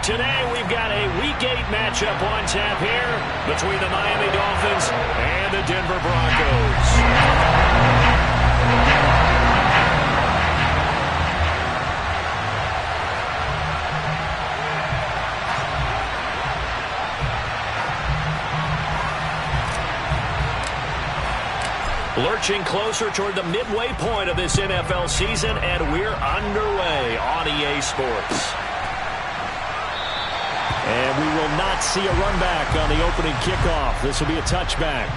Today we've got a Week 8 matchup on tap here between the Miami Dolphins and the Denver Broncos. Lurching closer toward the midway point of this NFL season, and we're underway on EA Sports. And we will not see a run back on the opening kickoff. This will be a touchback.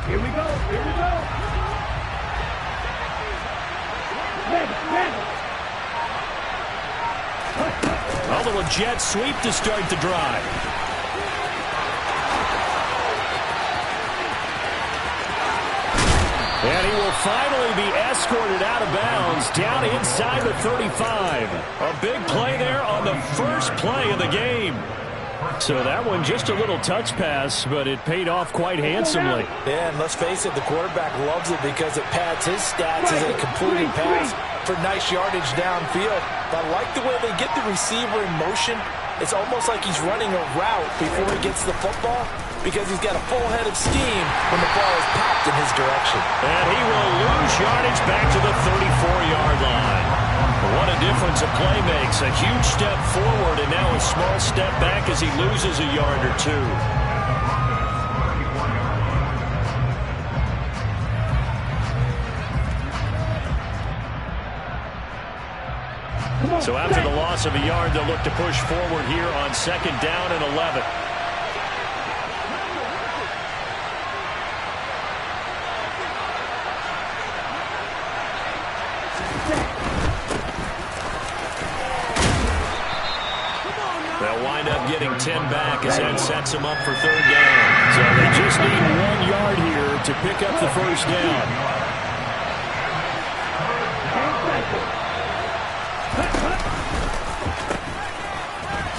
Here we go. A little jet sweep to start the drive. And he will finally be escorted out of bounds down inside the 35. A big play there on the first play of the game. So that one just a little touch pass, but it paid off quite handsomely. Yeah, and let's face it, the quarterback loves it because it pads his stats as a completed pass for nice yardage downfield. I like the way they get the receiver in motion. It's almost like he's running a route before he gets the football because he's got a full head of steam when the ball is popped in his direction. And he will lose yardage back to the 34-yard line. What a difference a play makes. A huge step forward and now a small step back as he loses a yard or two. So after the loss of a yard, they'll look to push forward here on 2nd down and 11. They'll wind up getting 10 back as that sets them up for 3rd down. So they just need 1 yard here to pick up the first down.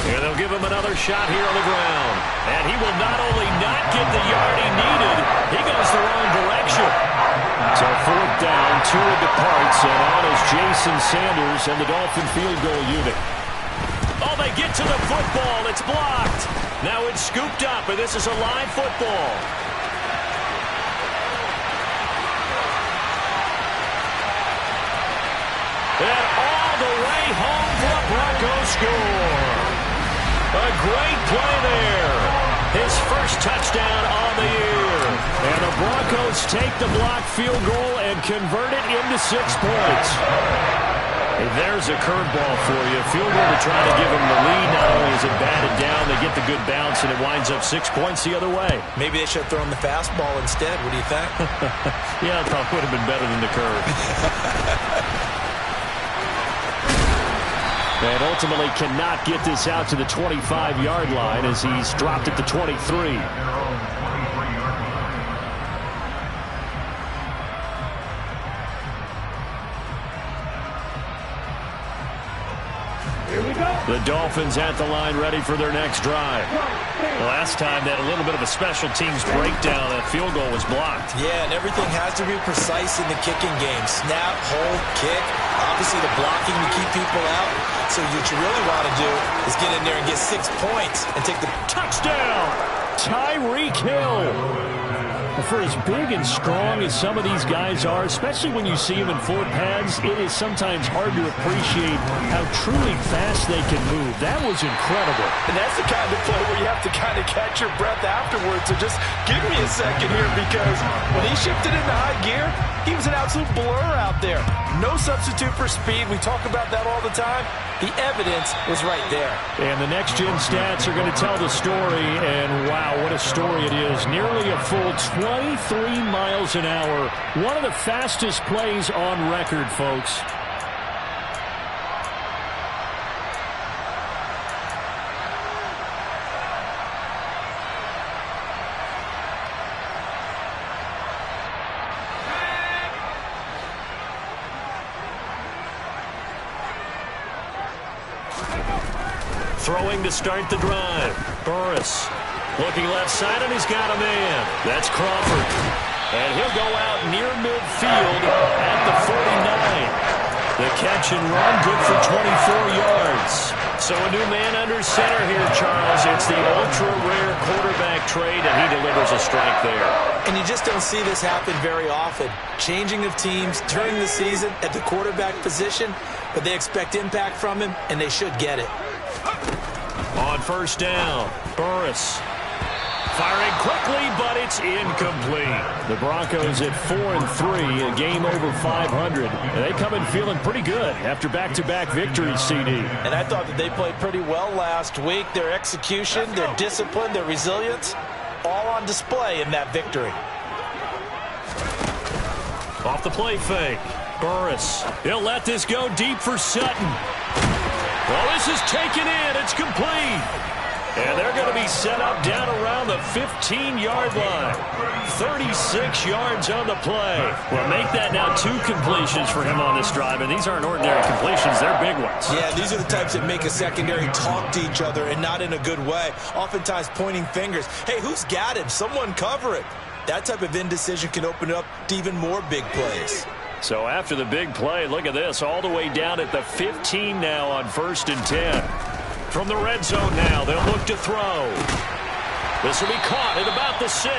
Here they'll give him another shot here on the ground. And he will not only not get the yard he needed, he goes the wrong direction. So 4th down, 2 departs, and on is Jason Sanders and the Dolphin field goal unit. Oh, they get to the football. It's blocked. Now it's scooped up, and this is a live football. And all the way home for a Broncos score. A great play there. His first touchdown on the year. And the Broncos take the blocked field goal and convert it into 6 points. There's a curveball for you. Field goal to try to give them the lead. Not only is it batted down, they get the good bounce, and it winds up 6 points the other way. Maybe they should have thrown the fastball instead. What do you think? Yeah, it probably would have been better than the curve. And ultimately cannot get this out to the 25-yard line as he's dropped at the 23. The Dolphins at the line ready for their next drive. Last time they had a little bit of a special teams breakdown. That field goal was blocked. Yeah, and everything has to be precise in the kicking game. Snap, hold, kick. Obviously the blocking to keep people out. So what you really want to do is get in there and get 6 points and take the touchdown. Tyreek Hill. For as big and strong as some of these guys are, especially when you see them in full pads, it is sometimes hard to appreciate how truly fast they can move. That was incredible. And that's the kind of play where you have to kind of catch your breath afterwards. So just give me a second here, because when he shifted into high gear, he was an absolute blur out there. No substitute for speed. We talk about that all the time. The evidence was right there. And the next-gen stats are going to tell the story, and wow, what a story it is. Nearly a full 23 miles an hour. One of the fastest plays on record, folks. Throwing to start the drive. Burris looking left side, and he's got a man. That's Crawford. And he'll go out near midfield at the 49. The catch and run, good for 24 yards. So a new man under center here, Charles. It's the ultra-rare quarterback trade, and he delivers a strike there. And you just don't see this happen very often. Changing of teams during the season at the quarterback position, but they expect impact from him, and they should get it. On first down, Burris firing quickly, but it's incomplete. The Broncos at 4-3, a game over 500. And they come in feeling pretty good after back-to-back victories, CD. And I thought that they played pretty well last week. Their execution, their discipline, their resilience, all on display in that victory. Off the play fake, Burris. He'll let this go deep for Sutton. Well, this is taken in. It's complete. And they're going to be set up down around the 15-yard line. 36 yards on the play. Well, make that now 2 completions for him on this drive, and these aren't ordinary completions. They're big ones. Yeah, these are the types that make a secondary talk to each other, and not in a good way. Oftentimes pointing fingers. Hey, who's got him? Someone cover it. That type of indecision can open up to even more big plays. So after the big play, look at this, all the way down at the 15 now on 1st and 10. From the red zone now, they'll look to throw. This will be caught at about the 6.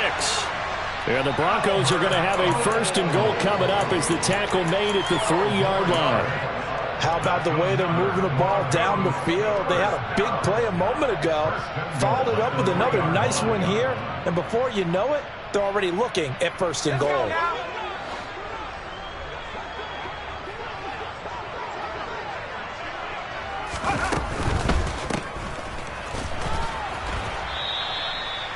And the Broncos are going to have a 1st and goal coming up as the tackle made at the 3-yard line. How about the way they're moving the ball down the field? They had a big play a moment ago, followed it up with another nice one here, and before you know it, they're already looking at 1st and goal.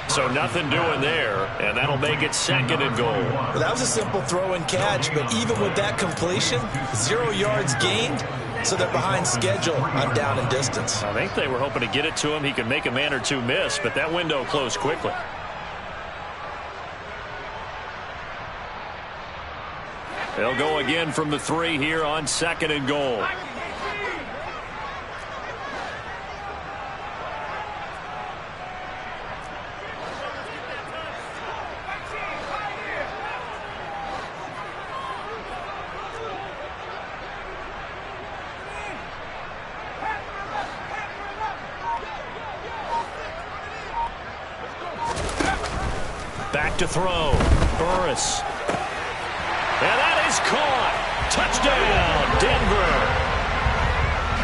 So nothing doing there, and that'll make it 2nd and goal. Well, that was a simple throw and catch, but even with that completion, 0 yards gained, so they're behind schedule on down and distance. I think they were hoping to get it to him. He could make a man or two miss, but that window closed quickly. They'll go again from the 3 here on 2nd and goal. Back to throw. Burris. And that is caught. Touchdown, Denver.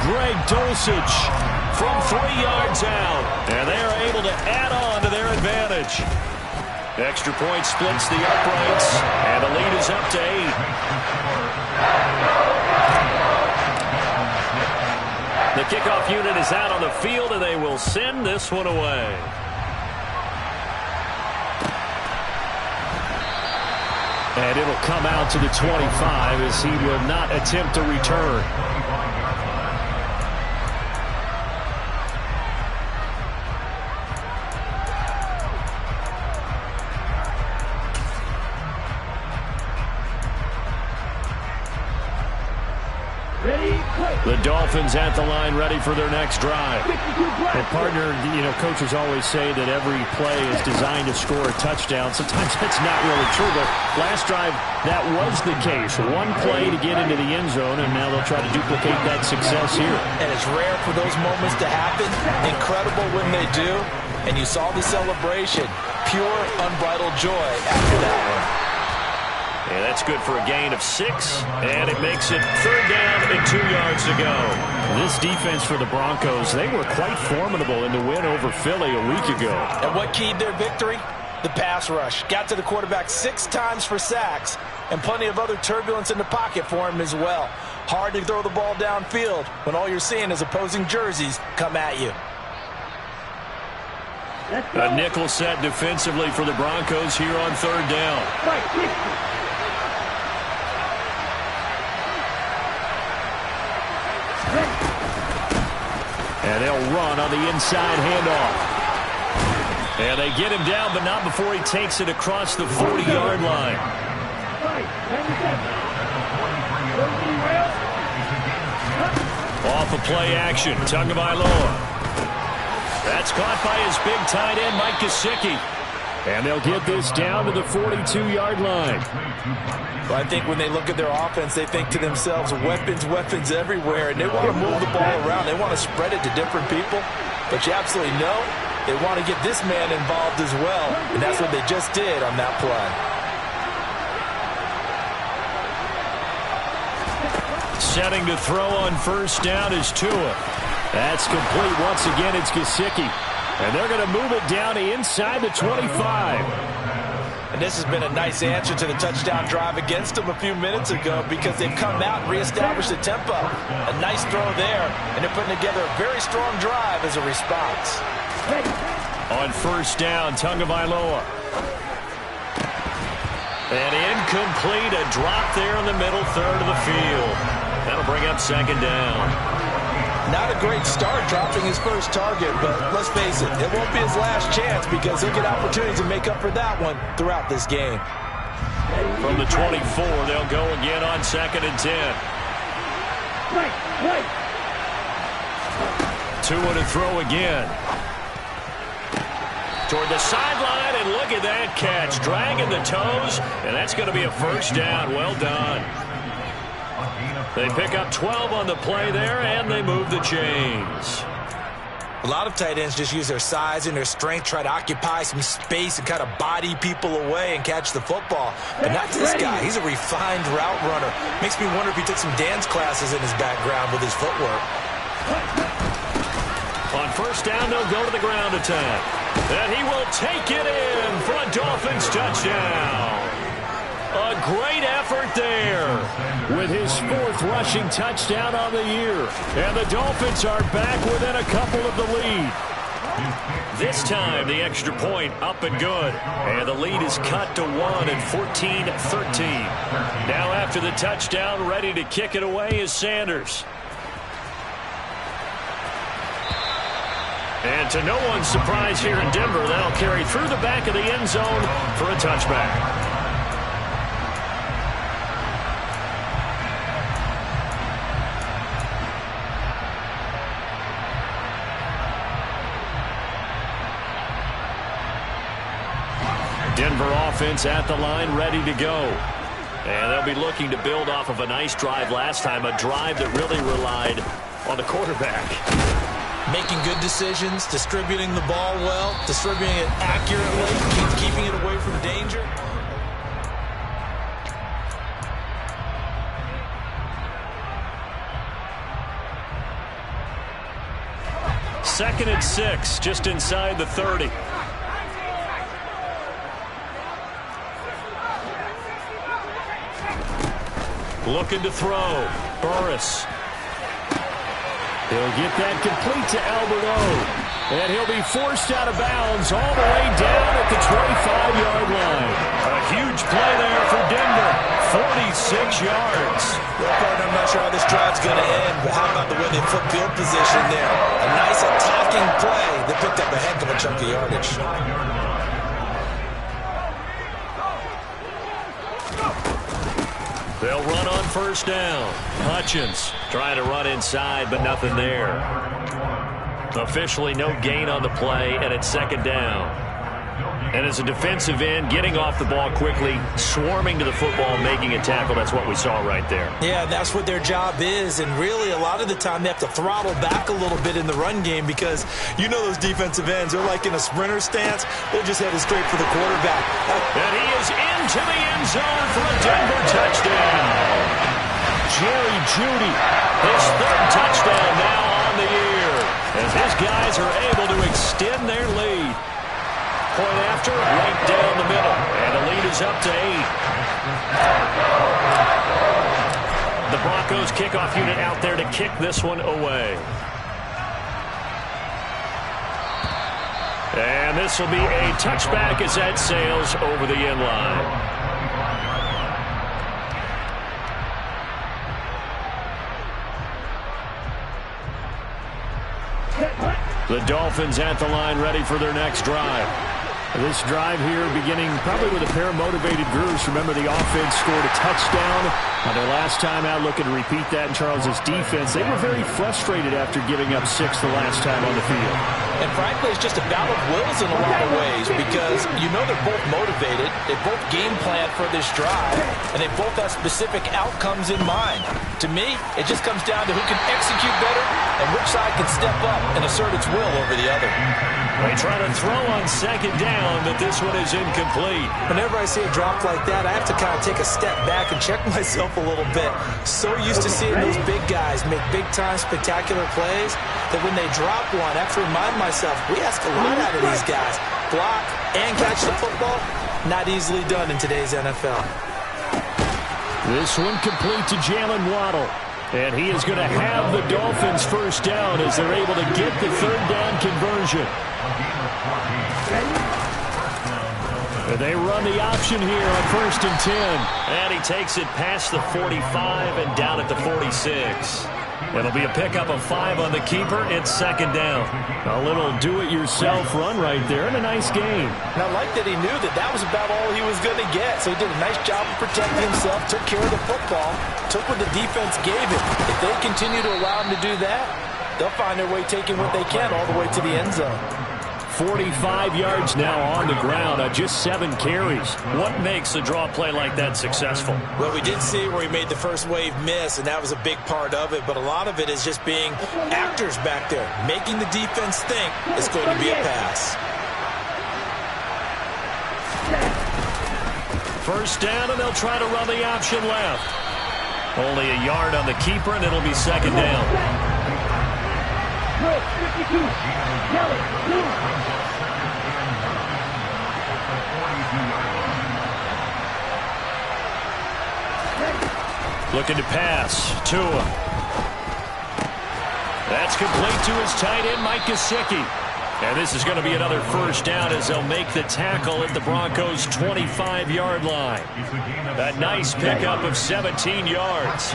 Greg Dulcich from 3 yards out. And they are able to add on to their advantage. Extra point splits the uprights. And the lead is up to 8. The kickoff unit is out on the field, and they will send this one away. And it'll come out to the 25 as he will not attempt to return. Ready, quick. The Dolphins at the line ready for their next drive. And partner, coaches always say that every play is designed to score a touchdown. Sometimes that's not really true, but last drive, that was the case. One play to get into the end zone, and now they'll try to duplicate that success here. And it's rare for those moments to happen. Incredible when they do. And you saw the celebration. Pure, unbridled joy after that one. And that's good for a gain of 6, and it makes it 3rd down and 2 yards to go. This defense for the Broncos, they were quite formidable in the win over Philly a week ago. And what keyed their victory? The pass rush. Got to the quarterback 6 times for sacks, and plenty of other turbulence in the pocket for him as well. Hard to throw the ball downfield when all you're seeing is opposing jerseys come at you. A nickel set defensively for the Broncos here on 3rd down. And they'll run on the inside handoff. And they get him down, but not before he takes it across the 40-yard line. Off of play action, Tagovailoa. That's caught by his big tight end, Mike Gesicki. And they'll get this down to the 42-yard line. Well, I think when they look at their offense, they think to themselves, weapons, weapons everywhere, and they want to move the ball around. They want to spread it to different people. But you absolutely know they want to get this man involved as well, and that's what they just did on that play. Setting to throw on 1st down is Tua. That's complete. Once again, it's Gesicki. And they're going to move it down to inside the 25. And this has been a nice answer to the touchdown drive against them a few minutes ago because they've come out and reestablished the tempo. A nice throw there, and they're putting together a very strong drive as a response. On 1st down, Tagovailoa. And incomplete, a drop there in the middle third of the field. That'll bring up 2nd down. Not a great start dropping his first target, but let's face it, it won't be his last chance because he'll get opportunities to make up for that one throughout this game. From the 24, they'll go again on 2nd and 10. Tua to throw again. Toward the sideline, and look at that catch. Dragging the toes, and that's going to be a 1st down. Well done. They pick up 12 on the play there, and they move the chains. A lot of tight ends just use their size and their strength, try to occupy some space and kind of body people away and catch the football. But not this guy. He's a refined route runner. Makes me wonder if he took some dance classes in his background with his footwork. On 1st down, they'll go to the ground attack. And he will take it in for a Dolphins touchdown. A great effort there with his 4th rushing touchdown on the year. And the Dolphins are back within a couple of the lead. This time, the extra point up and good. And the lead is cut to 1 at 14-13. Now after the touchdown, ready to kick it away is Sanders. And to no one's surprise here in Denver, that'll carry through the back of the end zone for a touchback. Denver offense at the line, ready to go. And they'll be looking to build off of a nice drive last time, a drive that really relied on the quarterback. Making good decisions, distributing the ball well, distributing it accurately, keeping it away from danger. Second and 6, just inside the 30. Looking to throw. Burris. He'll get that complete to Alberto. And he'll be forced out of bounds all the way down at the 25-yard line. A huge play there for Denver. 46 yards. Well, partner, I'm not sure how this drive's going to end, but how about the way they flip field position there? A nice attacking play that picked up a heck of a chunk of yardage. They'll run on first down. Hutchins trying to run inside, but nothing there. Officially no gain on the play, and it's second down. And as a defensive end, getting off the ball quickly, swarming to the football, making a tackle, that's what we saw right there. Yeah, that's what their job is, and really a lot of the time they have to throttle back a little bit in the run game because you know those defensive ends, they're like in a sprinter stance. They're just headed straight for the quarterback. And he is into the end zone for a Denver touchdown. Jerry Jeudy, his third touchdown now on the year, as his guys are able to extend their lead. Point after, right down the middle. And the lead is up to 8. The Broncos kickoff unit out there to kick this one away. And this will be a touchback as that sails over the end line. The Dolphins at the line ready for their next drive. This drive here beginning probably with a pair of motivated groups. Remember, the offense scored a touchdown on their last time out. Looking to repeat that in Charles's defense. They were very frustrated after giving up 6 the last time on the field. And frankly, it's just a battle of wills in a lot of ways because you know they're both motivated. They both game plan for this drive, and they both have specific outcomes in mind. To me, it just comes down to who can execute better and which side can step up and assert its will over the other. They try to throw on second down, but this one is incomplete. Whenever I see a drop like that, I have to kind of take a step back and check myself a little bit. So used to seeing those big guys make big-time spectacular plays that when they drop one, I have to remind myself, we ask a lot out of these guys. Block and catch the football, not easily done in today's NFL. This one complete to Jalen Waddle. And he is going to have the Dolphins first down as they're able to get the third down conversion. And they run the option here on 1st and 10. And he takes it past the 45 and down at the 46. It'll be a pickup of 5 on the keeper. It's second down. A little do-it-yourself run right there and a nice game. And I like that he knew that that was about all he was going to get. So he did a nice job of protecting himself, took care of the football, took what the defense gave him. If they continue to allow him to do that, they'll find their way taking what they can all the way to the end zone. 45 yards now on the ground on just 7 carries. What makes a draw play like that successful? Well, we did see where he made the first wave miss, and that was a big part of it. But a lot of it is just being actors back there, making the defense think it's going to be a pass. First down, and they'll try to run the option left. Only a yard on the keeper, and it'll be second down. 52. Looking to pass. Tua. That's complete to his tight end, Mike Gesicki. And this is going to be another first down as they'll make the tackle at the Broncos' 25-yard line. A nice pickup of 17 yards.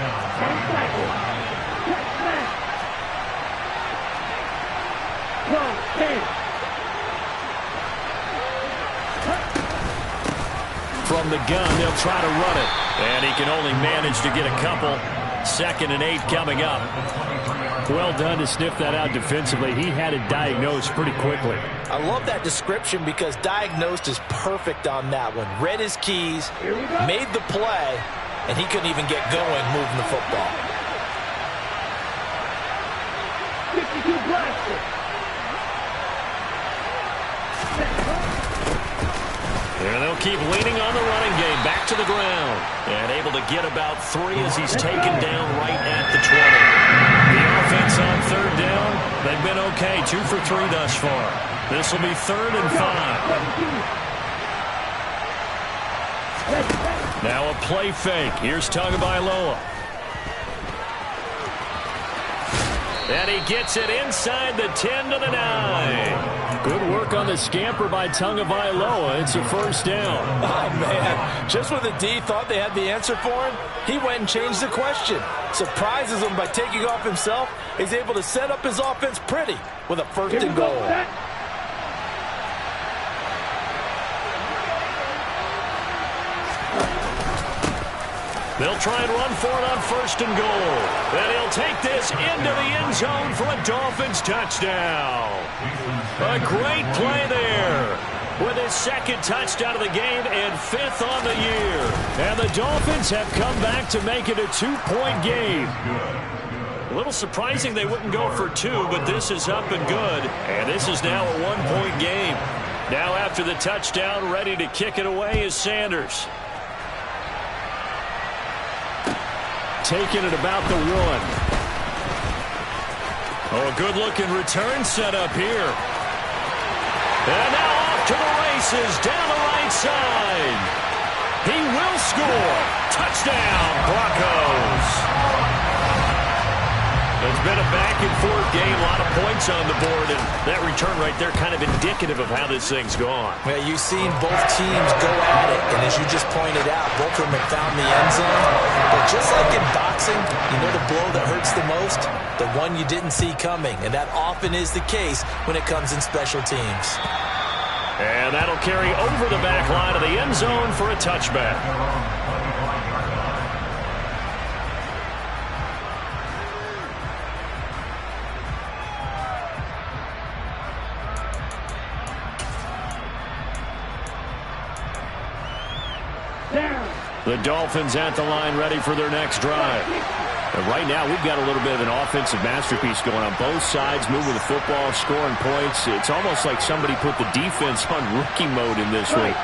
From the gun, they'll try to run it. And he can only manage to get a couple. 2nd and 8 coming up. Well done to sniff that out defensively. He had it diagnosed pretty quickly. I love that description because diagnosed is perfect on that one. Read his keys, made the play, and he couldn't even get going moving the football. 52 blaster. And they'll keep leaning on the running game. Back to the ground. And able to get about 3 as he's taken down right at the 20. The offense on 3rd down, they've been okay. 2 for 3 thus far. This will be 3rd and 5. Now a play fake. Here's Tagovailoa. And he gets it inside the 10 to the 9. Good work on the scamper by Tagovailoa. It's a first down. Oh, man. Just when the D thought they had the answer for him, he went and changed the question. Surprises him by taking off himself. He's able to set up his offense pretty with a 1st and goal. They'll try and run for it on 1st and goal. And he'll take this into the end zone for a Dolphins touchdown. A great play there with his 2nd touchdown of the game and 5th on the year. And the Dolphins have come back to make it a 2-point game. A little surprising they wouldn't go for 2, but this is up and good. And this is now a 1-point game. Now after the touchdown, ready to kick it away is Sanders. Taking it about the 1. Oh, a good-looking return set up here. And now off to the races down the right side. He will score. Touchdown, Broncos. It's been a back-and-forth game, a lot of points on the board, and that return right there kind of indicative of how this thing's gone. Well, you've seen both teams go at it, and as you just pointed out, both of them have found the end zone. But just like in boxing, you know the blow that hurts the most? The one you didn't see coming, and that often is the case when it comes in special teams. And that'll carry over the back line of the end zone for a touchback. The Dolphins at the line ready for their next drive. And right now, we've got a little bit of an offensive masterpiece going on both sides, moving the football, scoring points. It's almost like somebody put the defense on rookie mode in this one.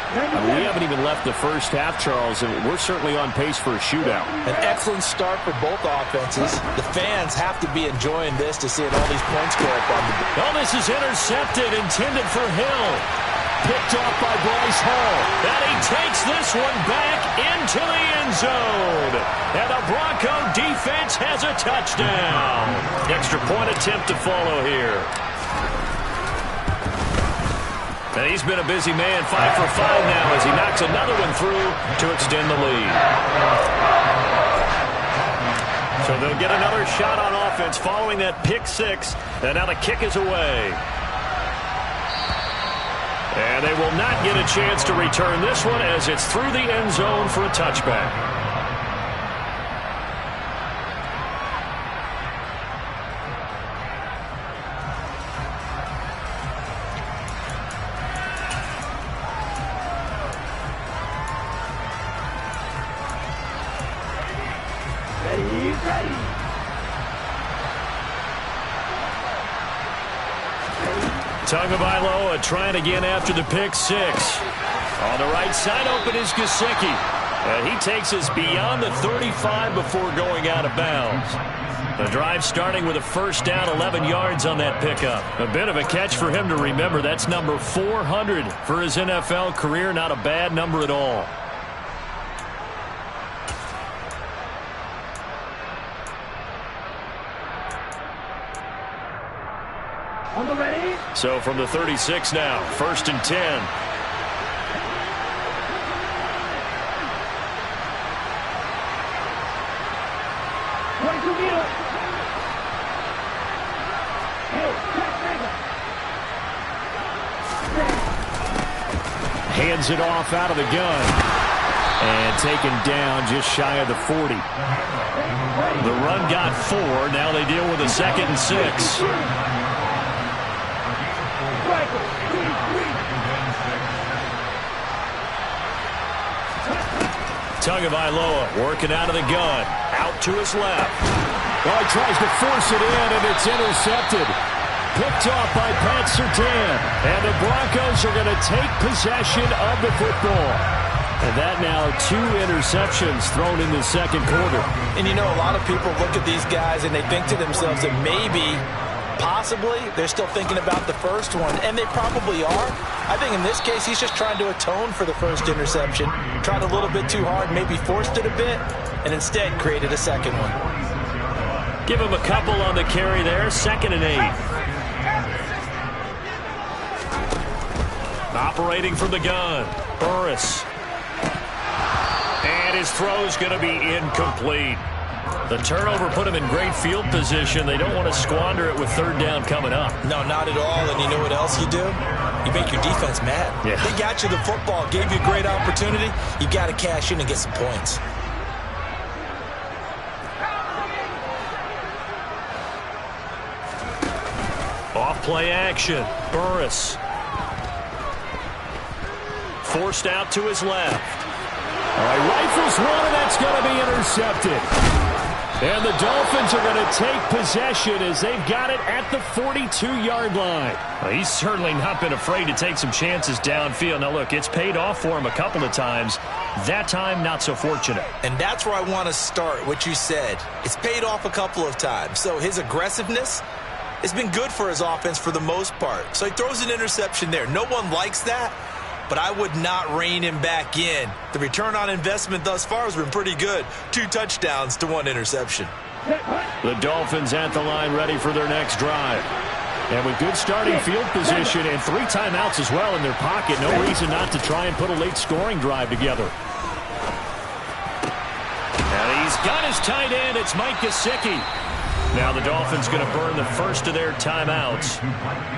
We haven't even left the first half, Charles, and we're certainly on pace for a shootout. An excellent start for both offenses. The fans have to be enjoying this to see all these points go up on the board. Oh, this is intercepted, intended for Hill. Picked off by Bryce Hall. And he takes this one back into the end zone. And the Bronco defense has a touchdown. Extra point attempt to follow here. And he's been a busy man, 5 for 5 now as he knocks another one through to extend the lead. So they'll get another shot on offense following that pick 6. And now the kick is away. And they will not get a chance to return this one as it's through the end zone for a touchback. Ready. Tagovailoa trying again after the pick 6. On the right side open is Gesicki. And he takes us beyond the 35 before going out of bounds. The drive starting with a first down, 11 yards on that pickup. A bit of a catch for him to remember. That's number 400 for his NFL career. Not a bad number at all. On the ready. So from the 36 now, 1st and 10. Hands it off out of the gun. And taken down just shy of the 40. The run got 4. Now they deal with a 2nd and 6. Tagovailoa working out of the gun. Out to his left. Well, he tries to force it in, and it's intercepted. Picked off by Pat Surtain. And the Broncos are going to take possession of the football. And that now 2 interceptions thrown in the second quarter. And you know, a lot of people look at these guys and they think to themselves that maybe, possibly, they're still thinking about the first one. And they probably are. I think in this case, he's just trying to atone for the first interception. Tried a little bit too hard, maybe forced it a bit, and instead created a second one. Give him a couple on the carry there. 2nd and 8. Operating from the gun, Burris. And his throw's going to be incomplete. The turnover put him in great field position. They don't want to squander it with 3rd down coming up. No, not at all. And you know what else you do? You make your defense mad. Yeah. They got you the football, gave you a great opportunity. You got to cash in and get some points. Off play action. Burris. Forced out to his left. All right, rifles one, and that's going to be intercepted. And the Dolphins are going to take possession as they've got it at the 42-yard line. Well, he's certainly not been afraid to take some chances downfield. Now, look, it's paid off for him a couple of times. That time, not so fortunate. And that's where I want to start, what you said. It's paid off a couple of times. So his aggressiveness has been good for his offense for the most part. So he throws an interception there. No one likes that, but I would not rein him back in. The return on investment thus far has been pretty good. 2 touchdowns to 1 interception. The Dolphins at the line ready for their next drive. And with good starting field position and 3 timeouts as well in their pocket, no reason not to try and put a late scoring drive together. And he's got his tight end. It's Mike Gesicki. Now the Dolphins going to burn the first of their timeouts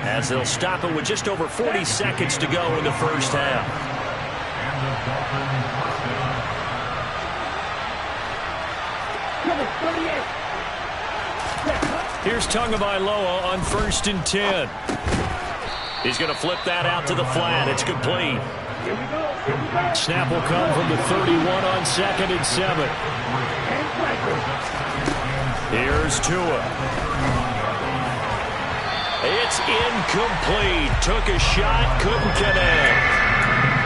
as they'll stop it with just over 40 seconds to go in the first half. Here's Tagovailoa on 1st and 10. He's going to flip that out to the flat. It's complete. Snap will come from the 31 on 2nd and 7. Here's Tua. It's incomplete. Took a shot, couldn't connect.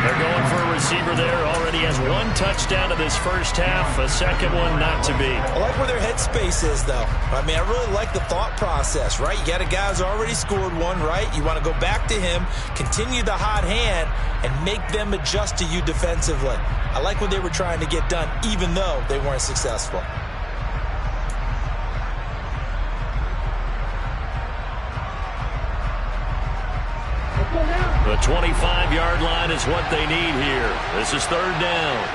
They're going for a receiver there. Already has 1 touchdown in this first half. A second one not to be. I like where their headspace is, though. I mean, I really like the thought process, right? You got a guy who's already scored 1, right? You want to go back to him, continue the hot hand, and make them adjust to you defensively. I like what they were trying to get done, even though they weren't successful. The 25-yard line is what they need here. This is 3rd down.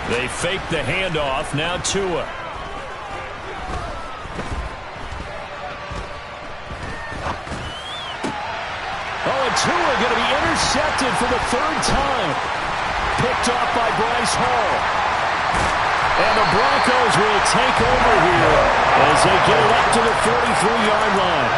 They fake the handoff. Now Tua. Oh, and Tua going to be intercepted for the 3rd time. Picked off by Bryce Hall. And the Broncos will take over here as they get it up to the 43-yard line.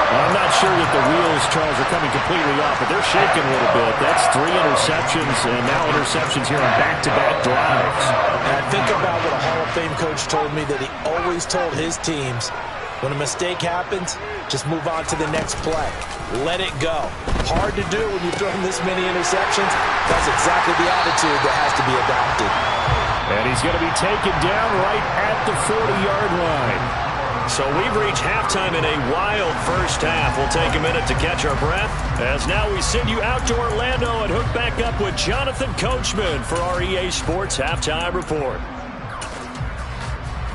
I'm not sure that the wheels, Charles, are coming completely off, but they're shaking a little bit. That's 3 interceptions, and now interceptions here on back-to-back drives. And I think about what a Hall of Fame coach told me, that he always told his teams, when a mistake happens, just move on to the next play. Let it go. Hard to do when you've thrown this many interceptions. That's exactly the attitude that has to be adopted. And he's going to be taken down right at the 40-yard line. So we've reached halftime in a wild first half. We'll take a minute to catch our breath as now we send you out to Orlando and hook back up with Jonathan Coachman for our EA Sports Halftime Report.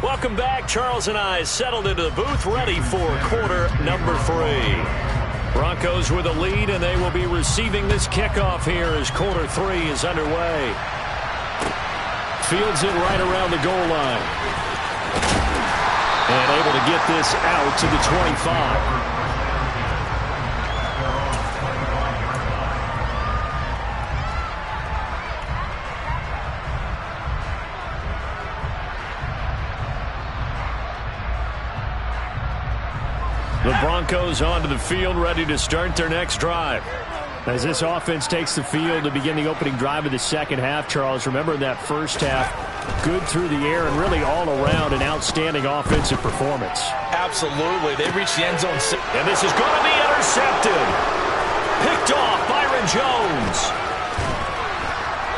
Welcome back. Charles and I settled into the booth ready for quarter number 3. Broncos with a lead, and they will be receiving this kickoff here as quarter 3 is underway. Fields it right around the goal line. And able to get this out to the 25. The Broncos onto the field, ready to start their next drive. As this offense takes the field to begin the opening drive of the second half, Charles, remember that first half, good through the air and really all around an outstanding offensive performance. Absolutely. They reached the end zone. And this is going to be intercepted. Picked off Byron Jones.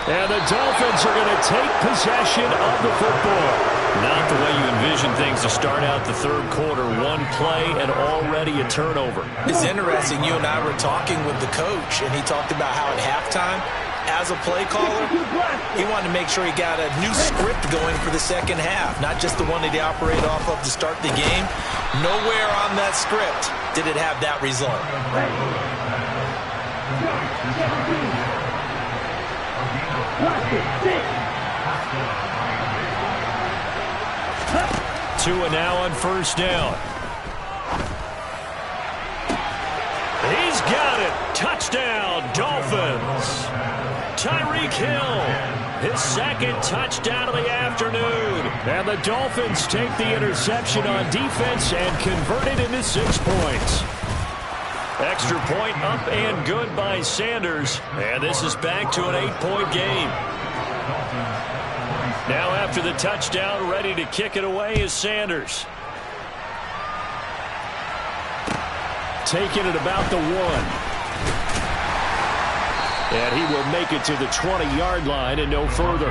And the Dolphins are going to take possession of the football. Not the way you envision things to start out the third quarter. 1 play and already a turnover. It's interesting. You and I were talking with the coach, and he talked about how at halftime, as a play caller, he wanted to make sure he got a new script going for the second half, not just the one that he operated off of to start the game. Nowhere on that script did it have that result. Tua now on first down. He's got it. Touchdown, Dolphins. Tyreek Hill. His second touchdown of the afternoon. And the Dolphins take the interception on defense and convert it into 6 points. Extra point up and good by Sanders. And this is back to an 8-point game. Now after the touchdown, ready to kick it away is Sanders. Taking it about the 1. And he will make it to the 20-yard line and no further.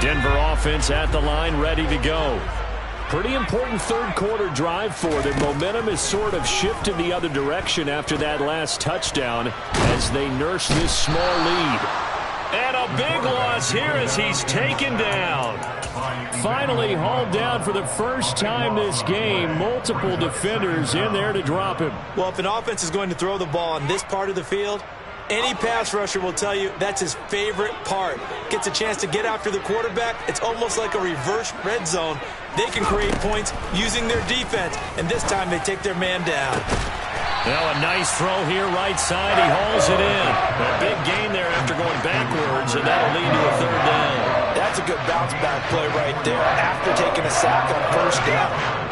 Denver offense at the line, ready to go. Pretty important third-quarter drive for them. Momentum is sort of shifted the other direction after that last touchdown as they nurse this small lead. And a big loss here as he's taken down. Finally hauled down for the first time this game. Multiple defenders in there to drop him. Well, if an offense is going to throw the ball on this part of the field, any pass rusher will tell you that's his favorite part. Gets a chance to get after the quarterback. It's almost like a reverse red zone. They can create points using their defense, and this time they take their man down. Now a nice throw here right side. He hauls it in. A big gain there after going backwards, and that'll lead to a 3rd down. That's a good bounce-back play right there after taking a sack on 1st down.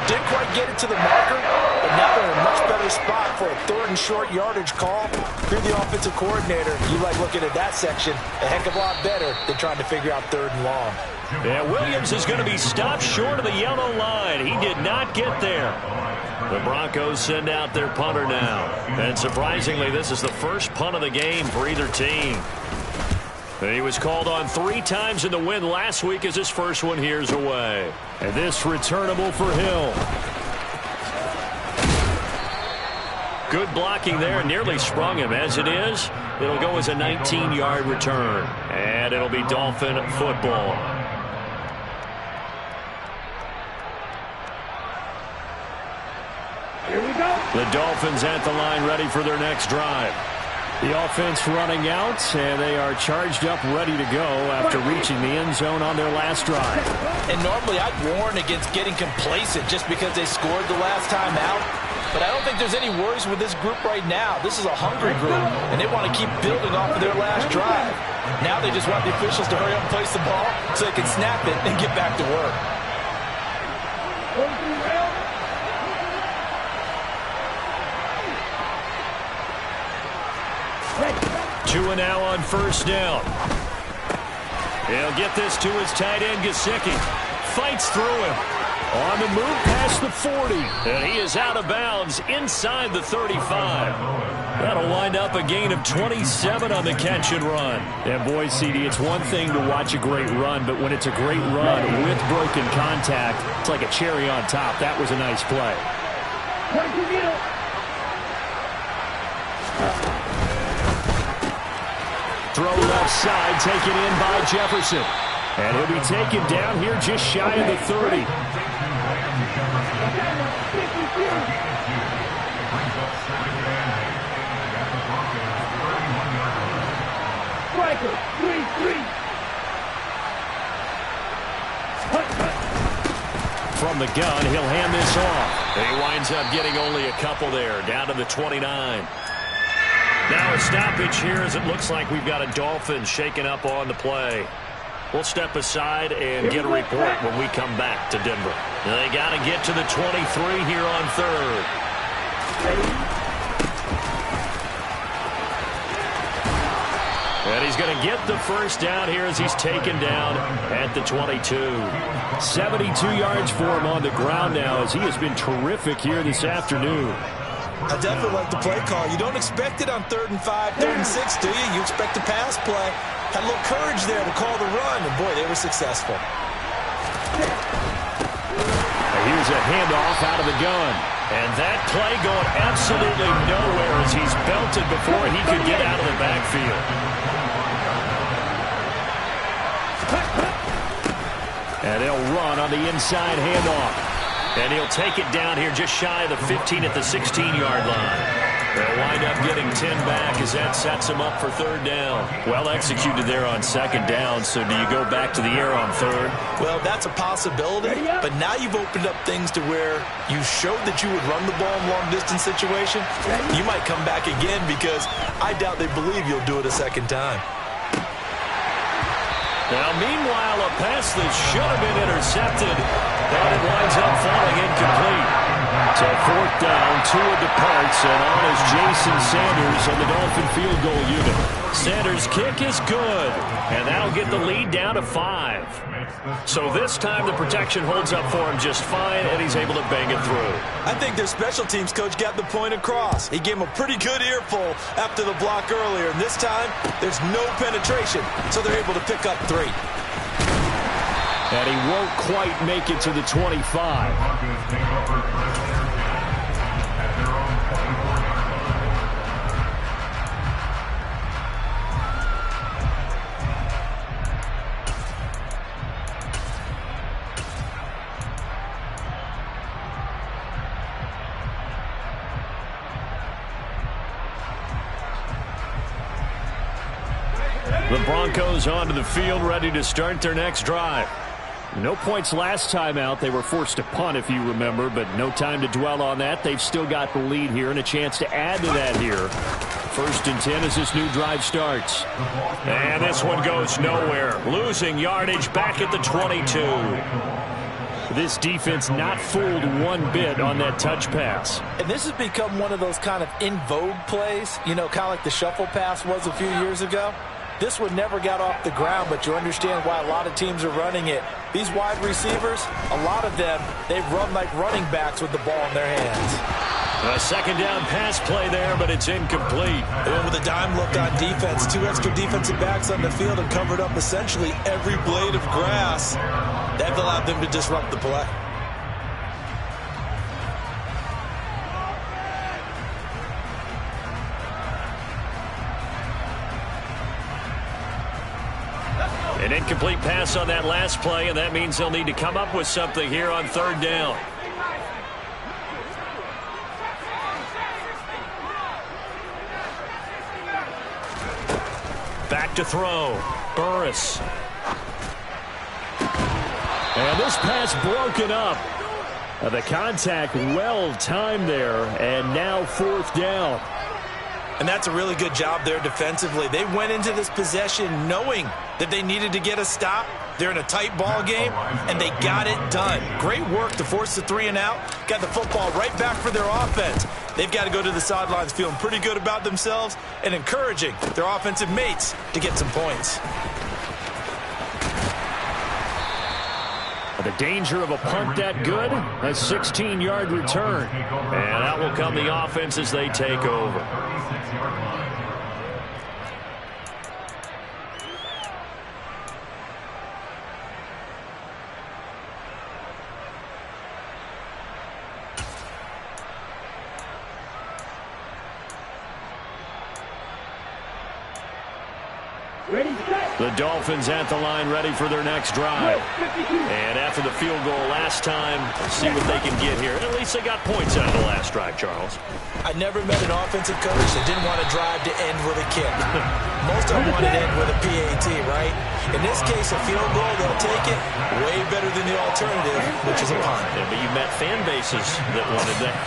Didn't quite get it to the marker, but now they're in a much better spot for a 3rd and short yardage call. If you're the offensive coordinator, you like looking at that section a heck of a lot better than trying to figure out 3rd and long. Yeah, Williams is going to be stopped short of the yellow line. He did not get there. The Broncos send out their punter now. And surprisingly, this is the first punt of the game for either team. He was called on 3 times in the win last week as his first one here's away. And this returnable for Hill. Good blocking there, nearly sprung him. As it is, it'll go as a 19-yard return. And it'll be Dolphin football. Here we go. The Dolphins at the line ready for their next drive. The offense running out, and they are charged up, ready to go after reaching the end zone on their last drive. And normally I'd warn against getting complacent just because they scored the last time out. But I don't think there's any worries with this group right now. This is a hungry group, and they want to keep building off of their last drive. Now they just want the officials to hurry up and place the ball so they can snap it and get back to work. Two and now on 1st down. He'll get this to his tight end, Gesicki. Fights through him. On the move past the 40. And he is out of bounds inside the 35. That'll wind up a gain of 27 on the catch and run. And boy, CD, it's one thing to watch a great run, but when it's a great run with broken contact, it's like a cherry on top. That was a nice play. Throw left side, taken in by Jefferson. And he'll be taken down here just shy of the 30. Striker, 3-3. From the gun, he'll hand this off. And he winds up getting only a couple there, down to the 29. Now a stoppage here as it looks like we've got a Dolphin shaken up on the play. We'll step aside and get a report when we come back to Denver. They got to get to the 23 here on 3rd. And he's going to get the first down here as he's taken down at the 22. 72 yards for him on the ground now as he has been terrific here this afternoon. I definitely like the play call. You don't expect it on 3rd and 5, 3rd and 6, do you? You expect a pass play. Had a little courage there to call the run, and boy, they were successful. Here's a handoff out of the gun. And that play going absolutely nowhere as he's belted before he could get out of the backfield. And they'll run on the inside handoff. And he'll take it down here just shy of the 15 at the 16-yard line. They'll wind up getting 10 back as that sets them up for third down. Well executed there on second down, so do you go back to the air on third? Well, that's a possibility, but now you've opened up things to where you showed that you would run the ball in long-distance situation. You might come back again because I doubt they believe you'll do it a second time. Now, meanwhile, a pass that should have been intercepted, but it winds up falling incomplete. So fourth down, Tua departs, and on is Jason Sanders on the Dolphin field goal unit. Sanders' kick is good, and that'll get the lead down to 5. So this time the protection holds up for him just fine, and he's able to bang it through. I think their special teams coach got the point across. He gave him a pretty good earful after the block earlier, and this time there's no penetration, so they're able to pick up 3. And he won't quite make it to the 25. The Broncos onto the field, ready to start their next drive. No points last time out. They were forced to punt, if you remember, but no time to dwell on that. They've still got the lead here and a chance to add to that here. First and 10 as this new drive starts. And this one goes nowhere. Losing yardage back at the 22. This defense not fooled one bit on that touch pass. And this has become one of those kind of in vogue plays, you know, kind of like the shuffle pass was a few years ago. This one never got off the ground, but you understand why a lot of teams are running it. These wide receivers, a lot of them, they've run like running backs with the ball in their hands. A second down pass play there, but it's incomplete. And with a dime look on defense, 2 extra defensive backs on the field and covered up essentially every blade of grass. That allowed them to disrupt the play. An incomplete pass on that last play, and that means they'll need to come up with something here on third down. Back to throw. Burris. And this pass broken up. The contact well timed there, and now fourth down. And that's a really good job there defensively. They went into this possession knowing that they needed to get a stop. They're in a tight ball game, and they got it done. Great work to force the 3 and out. Got the football right back for their offense. They've got to go to the sidelines feeling pretty good about themselves and encouraging their offensive mates to get some points. The danger of a punt that good, a 16-yard return. And that will come the offense as they take over. The Dolphins at the line ready for their next drive. And after the field goal last time, see what they can get here. At least they got points out of the last drive, Charles. I never met an offensive coach that didn't want to drive to end with a kick. Most of them want to end with a PAT, right? In this case, a field goal, they'll take it way better than the alternative, which is a punt. Yeah, but you met fan bases that wanted that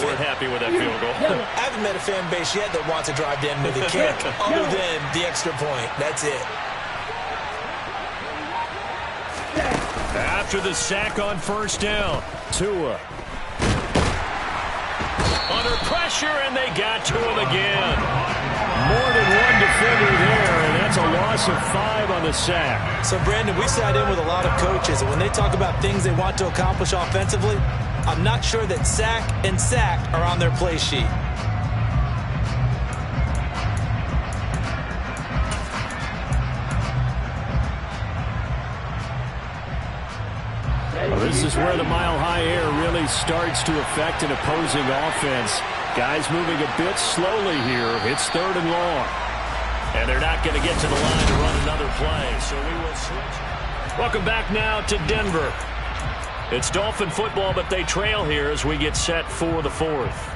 weren't happy with that field goal. I haven't met a fan base yet that wants to drive to end with a kick, other than the extra point. That's it. After the sack on first down, Tua. Under pressure, and they got to him again. More than one defender there, and that's a loss of 5 on the sack. So, Brandon, we sat in with a lot of coaches, and when they talk about things they want to accomplish offensively, I'm not sure that sack and sack are on their play sheet. Well, this is where the mile-high air really starts to affect an opposing offense. Guys moving a bit slowly here. It's third and long. And they're not going to get to the line to run another play, so we will switch. Welcome back now to Denver. It's Dolphin football, but they trail here as we get set for the fourth.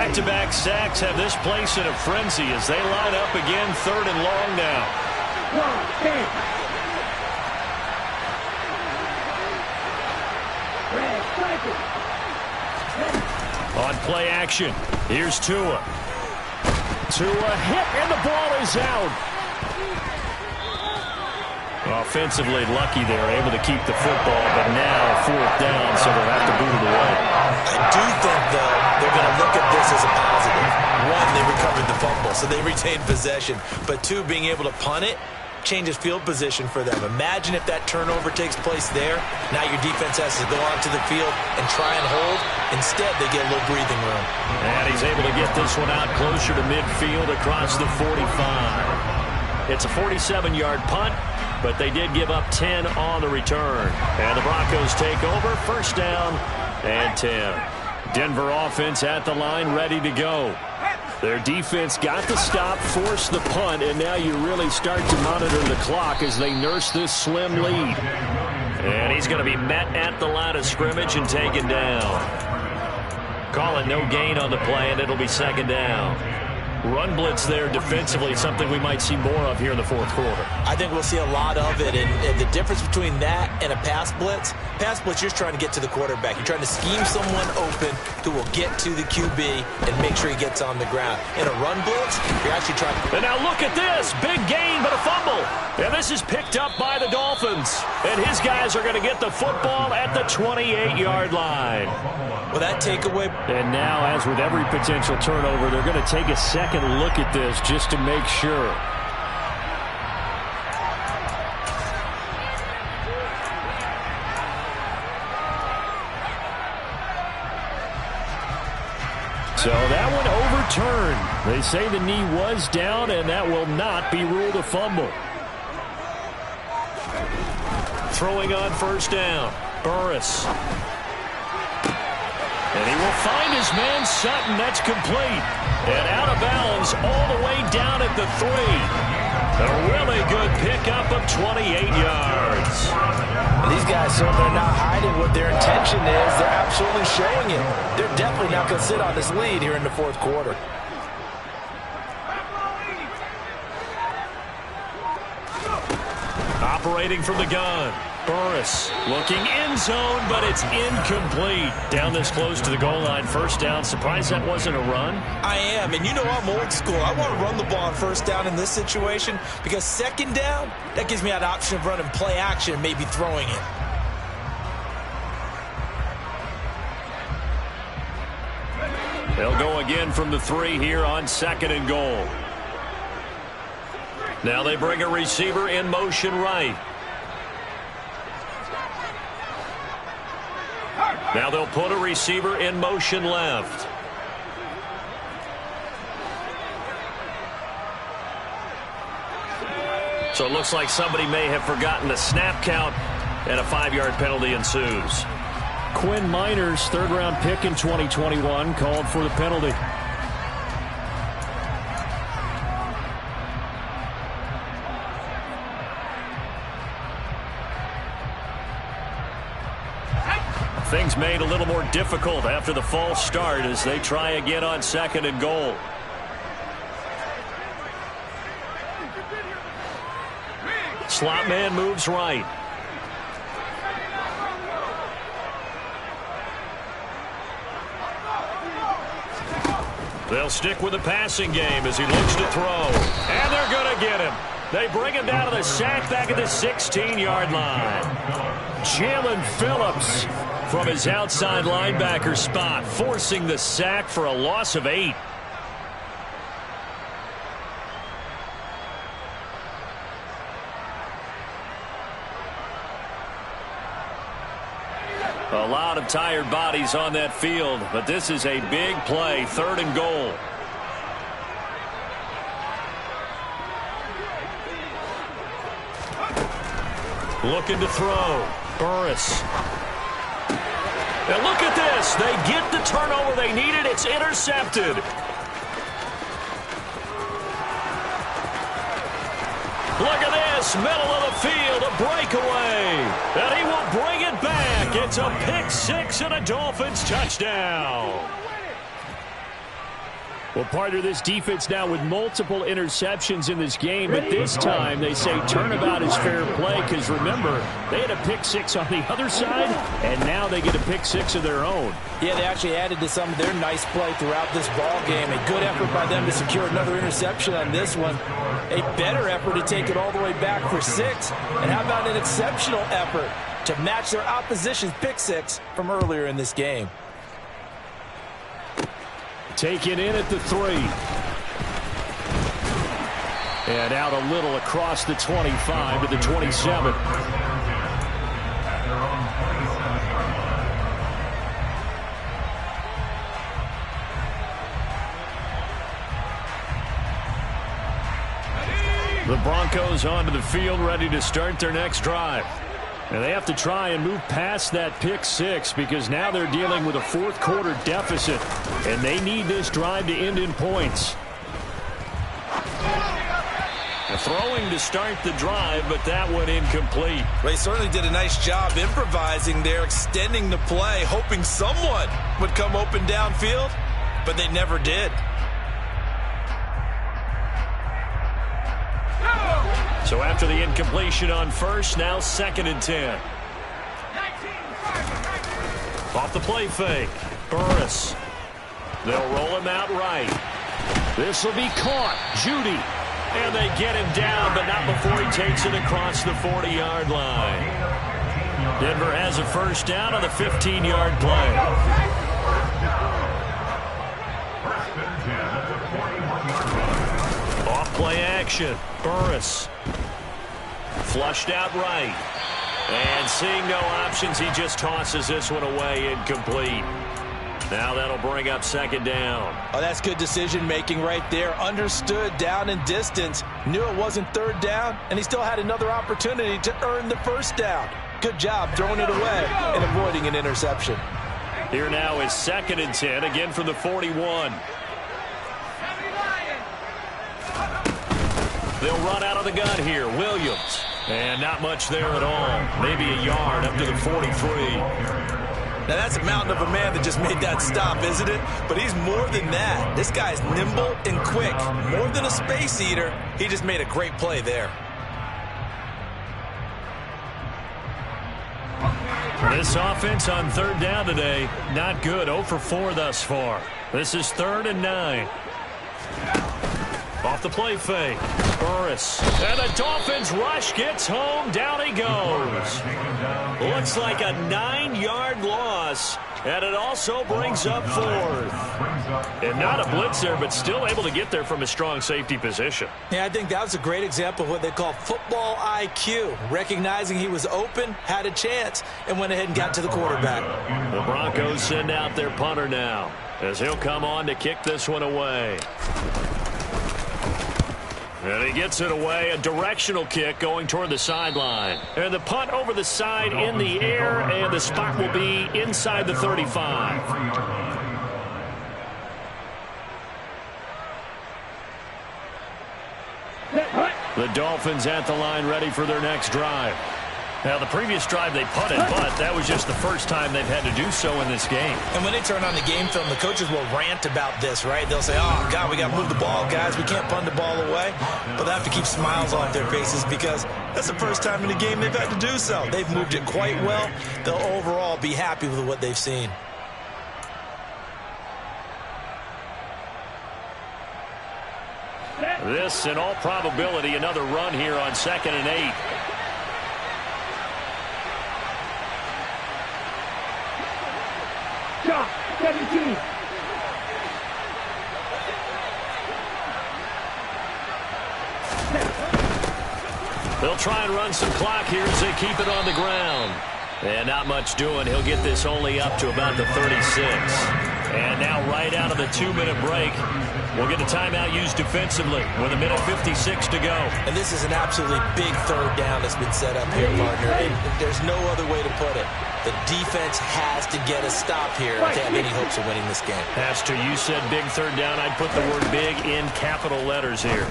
Back-to-back sacks have this place in a frenzy as they line up again, 3rd and long now. On play action, here's Tua. Tua hit, and the ball is out. Offensively lucky they're able to keep the football, but now 4th down, so they'll have to boot it away. I do think, though, they're going to look at this as a positive. 1, they recovered the fumble, so they retained possession. But 2, being able to punt it changes field position for them. Imagine if that turnover takes place there. Now your defense has to go onto the field and try and hold. Instead, they get a little breathing room. And he's able to get this one out closer to midfield across the 45. It's a 47-yard punt, but they did give up 10 on the return. And the Broncos take over, 1st down and 10. Denver offense at the line, ready to go. Their defense got the stop, forced the punt, and now you really start to monitor the clock as they nurse this slim lead. And he's going to be met at the line of scrimmage and taken down. Call it no gain on the play, and it'll be 2nd down. Run blitz there defensively, something we might see more of here in the 4th quarter. I think we'll see a lot of it, and the difference between that and a pass blitz, you're just trying to get to the quarterback. You're trying to scheme someone open who will get to the QB and make sure he gets on the ground. In a run blitz, you're actually trying to... And now look at this. Big gain, but a fumble. And this is picked up by the Dolphins. And his guys are going to get the football at the 28-yard line. Well, that takeaway... And now, as with every potential turnover, they're going to take a second look at this just to make sure. So that one overturned. They say the knee was down, and that will not be ruled a fumble. Throwing on 1st down, Burris. And he will find his man Sutton. That's complete. And out of bounds all the way down at the 3. A really good pickup of 28 yards. These guys certainly are not hiding what their intention is. They're absolutely showing it. They're definitely not going to sit on this lead here in the 4th quarter. Operating from the gun. Burris looking end zone, but it's incomplete. Down this close to the goal line, 1st down. Surprised that wasn't a run? I am, and you know I'm old school. I want to run the ball on 1st down in this situation because 2nd down, that gives me that option of running play action and maybe throwing it. They'll go again from the 3 here on 2nd and goal. Now they bring a receiver in motion right. Now they'll put a receiver in motion left. So it looks like somebody may have forgotten the snap count, and a 5-yard penalty ensues. Quinn Miners, 3rd-round pick in 2021, called for the penalty. Things made a little more difficult after the false start as they try again on 2nd and goal. Slot man moves right. They'll stick with the passing game as he looks to throw. And they're going to get him. They bring him down to the sack back at the 16-yard line. Jalen Phillips from his outside linebacker spot, forcing the sack for a loss of 8. A lot of tired bodies on that field, but this is a big play, 3rd and goal. Looking to throw. Burris. And look at this. They get the turnover they needed. It's intercepted. Look at this. Middle of the field. A breakaway. And he will bring it back. It's a pick 6 and a Dolphins touchdown. Well, partner, this defense now with multiple interceptions in this game, but this time they say turnabout is fair play because, remember, they had a pick six on the other side, and now they get a pick six of their own. Yeah, they actually added to some of their nice play throughout this ball game. A good effort by them to secure another interception on this one. A better effort to take it all the way back for 6. And how about an exceptional effort to match their opposition's pick six from earlier in this game? Taken in at the 3. And out a little across the 25 to the 27. The Broncos onto the field, ready to start their next drive. And they have to try and move past that pick six because now they're dealing with a fourth quarter deficit, and they need this drive to end in points. Throwing to start the drive, but that one incomplete. They certainly did a nice job improvising there, extending the play, hoping someone would come open downfield, but they never did. So after the incompletion on first, now 2nd and 10. Off the play fake. Burris. They'll roll him out right. This will be caught. Judy. And they get him down, but not before he takes it across the 40-yard line. Denver has a first down on the 15-yard play. Off play action. Burris. Flushed out right. And seeing no options, he just tosses this one away, incomplete. Now that'll bring up 2nd down. Oh, that's good decision-making right there. Understood down and distance. Knew it wasn't 3rd down, and he still had another opportunity to earn the 1st down. Good job throwing it away and avoiding an interception. Here now is 2nd and 10, again from the 41. They'll run out of the gun here. Williams. And not much there at all. Maybe a yard up to the 43. Now, that's a mountain of a man that just made that stop, isn't it? But he's more than that. This guy's nimble and quick. More than a space eater, he just made a great play there. This offense on 3rd down today, not good. 0 for 4 thus far. This is 3rd and 9. Off the play fake. Burris. And the Dolphins rush gets home. Down he goes. Looks like a 9-yard loss. And it also brings up 4th. And not a blitz there, but still able to get there from a strong safety position. Yeah, I think that was a great example of what they call football IQ. Recognizing he was open, had a chance, and went ahead and got to the quarterback. The Broncos send out their punter now, as he'll come on to kick this one away. And he gets it away, a directional kick going toward the sideline. And the punt over the side in the air, and the spot will be inside the 35. The Dolphins at the line ready for their next drive. Now, the previous drive they punted, but that was just the first time they've had to do so in this game. And when they turn on the game film, the coaches will rant about this, right? They'll say, oh, God, we got to move the ball, guys. We can't punt the ball away. But they have to keep smiles off their faces because that's the first time in the game they've had to do so. They've moved it quite well. They'll overall be happy with what they've seen. This, in all probability, another run here on 2nd and 8. Shot, 17. They'll try and run some clock here as they keep it on the ground. And not much doing. He'll get this only up to about the 36. And now right out of the 2-minute break, we'll get a timeout used defensively with 1:56 to go. And this is an absolutely big 3rd down that's been set up here, partner. And there's no other way to put it. The defense has to get a stop here to have any hopes of winning this game. Pastor, you said big 3rd down. I'd put the word big in capital letters here.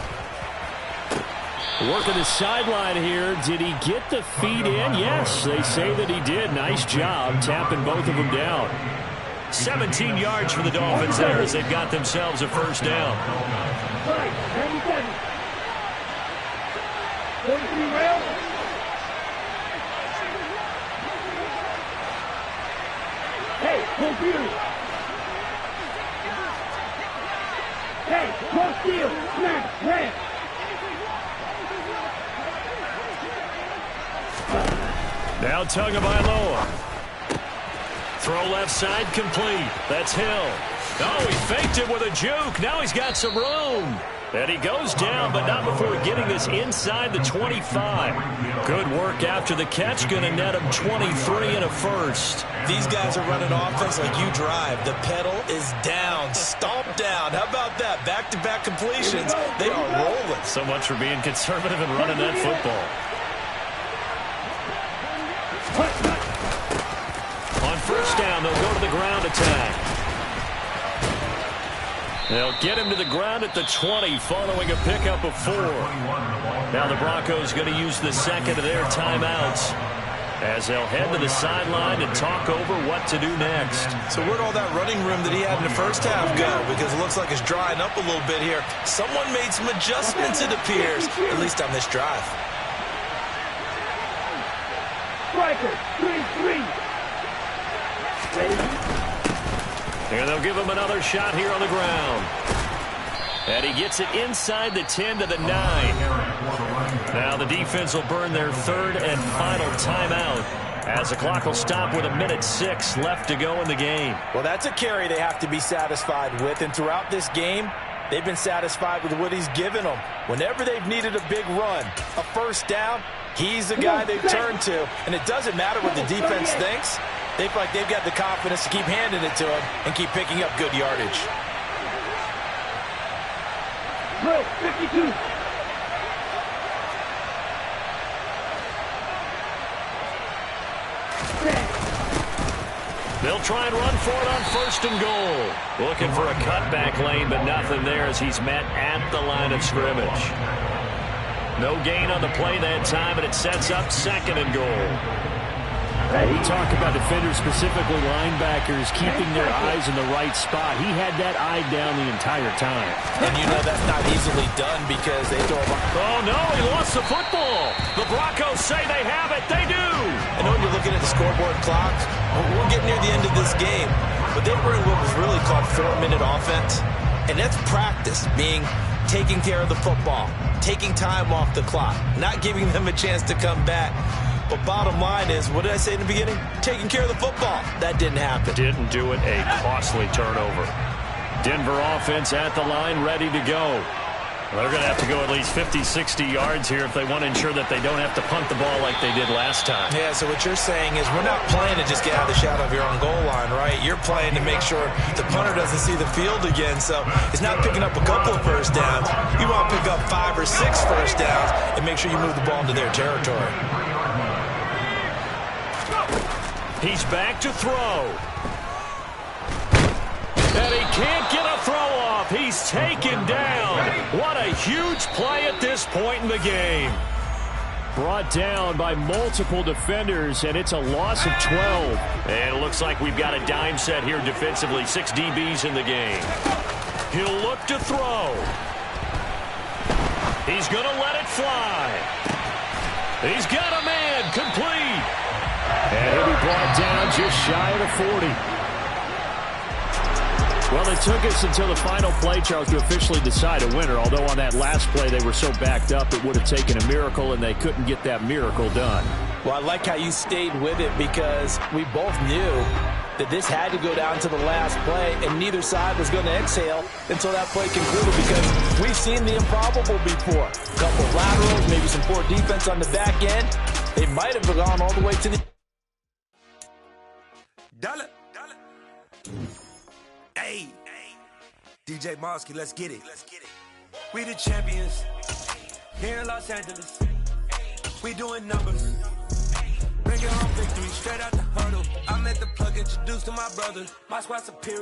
Working the sideline here. Did he get the feet in? Yes, they say that he did. Nice job tapping both of them down. 17 yards for the Dolphins there as they've got themselves a first down. 97. 43 rounds. Hey, computer. Hey, cross field, snap, red. Now Tagovailoa. Throw left side complete. That's Hill. Oh, he faked it with a juke. Now he's got some room. And he goes down, but not before getting this inside the 25. Good work after the catch. Going to net him 23 and a first. These guys are running offense like you drive. The pedal is down, stomp down. How about that? Back-to-back completions. They are rolling. So much for being conservative and running that football. On first down, they'll go to the ground attack. They'll get him to the ground at the 20 following a pickup of 4. Now the Broncos going to use the second of their timeouts as they'll head to the sideline and talk over what to do next. So where'd all that running room that he had in the first half go? Because it looks like it's drying up a little bit here. Someone made some adjustments, it appears, at least on this drive. Striker, 3-3. And they'll give him another shot here on the ground. And he gets it inside the 10 to the 9. Now the defense will burn their third and final timeout as the clock will stop with 1:06 left to go in the game. Well, that's a carry they have to be satisfied with. And throughout this game, they've been satisfied with what he's given them. Whenever they've needed a big run, a first down, he's the guy they've turned to. And it doesn't matter what the defense thinks. They feel like they've got the confidence to keep handing it to him and keep picking up good yardage. Drill, 52. They'll try and run for it on first and goal. Looking for a cutback lane, but nothing there as he's met at the line of scrimmage. No gain on the play that time, and it sets up second and goal. We talk about defenders, specifically linebackers, keeping their eyes in the right spot. He had that eye down the entire time. And you know that's not easily done because they throw him. Oh, no, he lost the football. The Broncos say they have it. They do. I know when you're looking at the scoreboard clock, we're getting near the end of this game. But they were in what was really called 4-minute offense. And that's practice, being taking care of the football, taking time off the clock, not giving them a chance to come back. But bottom line is, what did I say in the beginning? Taking care of the football. That didn't happen. Didn't do it. A costly turnover. Denver offense at the line, ready to go. They're going to have to go at least 50, 60 yards here if they want to ensure that they don't have to punt the ball like they did last time. Yeah, so what you're saying is we're not playing to just get out of the shadow of your own goal line, right? You're playing to make sure the punter doesn't see the field again. So it's not picking up a couple of first downs. You want to pick up 5 or 6 first downs and make sure you move the ball into their territory. He's back to throw. And he can't get a throw off. He's taken down. What a huge play at this point in the game. Brought down by multiple defenders, and it's a loss of 12. And it looks like we've got a dime set here defensively. 6 DBs in the game. He'll look to throw. He's going to let it fly. He's got a man complete. And he'll be brought down just shy of the 40. Well, it took us until the final play, Charles, to officially decide a winner. Although on that last play they were so backed up it would have taken a miracle, and they couldn't get that miracle done. Well, I like how you stayed with it because we both knew that this had to go down to the last play, and neither side was going to exhale until that play concluded because we've seen the improbable before. A couple of laterals, maybe some poor defense on the back end. They might have gone all the way to the... Dollar. Hey, DJ Mosky, let's get it. We the champions here in Los Angeles. We doing numbers. Bring it home victory straight out the huddle. I'm at the plug, introduced to my brother. My squad superior.